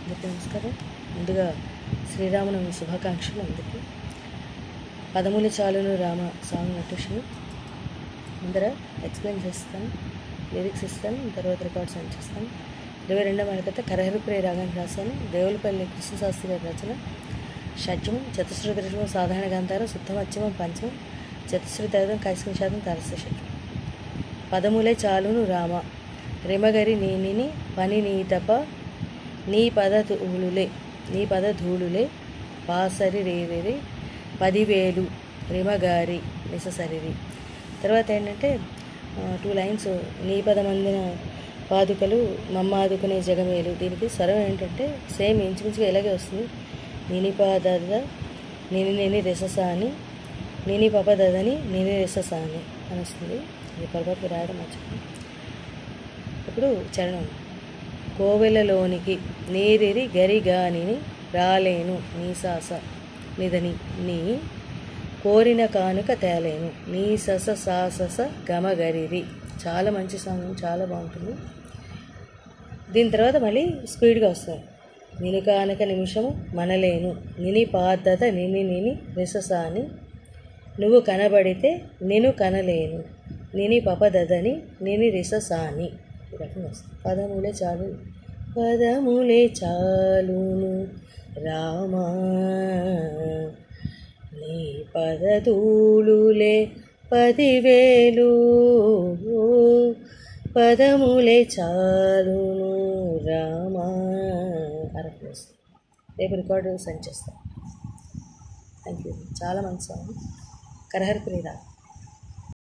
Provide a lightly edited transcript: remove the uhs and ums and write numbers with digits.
అందరికీ నమస్కారం. ముందుగా శ్రీరామనవమి శుభాకాంక్షలు. అందరికీ పదములు చాలును రామ సాంగ్ నోటేషన్ ముందర ఎక్స్ప్లెయిన్ చేస్తాను, లిరిక్స్ ఇస్తాను, తర్వాత రికార్డ్ సెండ్ చేస్తాను. 22వ మనకైతే కరహరిప్రియ రాగాన్ని రాశాను. దేవులపల్లి కృష్ణశాస్త్రి గారి రచన. షడ్జమం చతుశ్రుతి ఋషభం సాధారణ గాంధారం శుద్ధమత్యమం పంచమం చతుశ్రుతైదం కైస్కం శాతం తారస్య షడ్జం. పదములే చాలును రామ రిమగరి నీనిని పని నీ తప నీ పదధూళులే పాసరి రేరి 10,000 రిమగారి నిససరిరి. తర్వాత ఏంటంటే 2 లైన్స్. నీ పదమందిన పాదుకలు మమ్మాదుకునే జగమేలు. దీనికి స్వరం ఏంటంటే సేమ్ ఇంచుమించుగా ఇలాగే వస్తుంది. నిని పాదద నిని రెసస అని, నిని పపదని నిని రెసస అని వస్తుంది. ఇది పొరపాటు రాయడం మర్చిపోయింది. ఇప్పుడు చరణం. కోవెలలోనికి నీరిరి గరిగానిని రాలేను నీ సాస నిదని నీ కోరిన కానుక తేలేను నీ సస సాసస గమగరిరి. చాలా మంచి సాంగ్, చాలా బాగుంటుంది. దీని తర్వాత మళ్ళీ స్పీడ్గా వస్తుంది. నిని కానుక నిమిషము మనలేను నిని పాద్దత నిని రిససాని నువ్వు కనబడితే నేను కనలేను నిని పపదని నిని రిససాని. ఈ రకంగా వస్తుంది. పదములే చాలును రామా నీ పదధూళులే 10,000 పదములే చాలును రామా. అరవై. రేపు రికార్డు సెండ్ చేస్తాను. Thank you. చాలా మంచి సాంగ్. కరహరిప్రియ రాగం.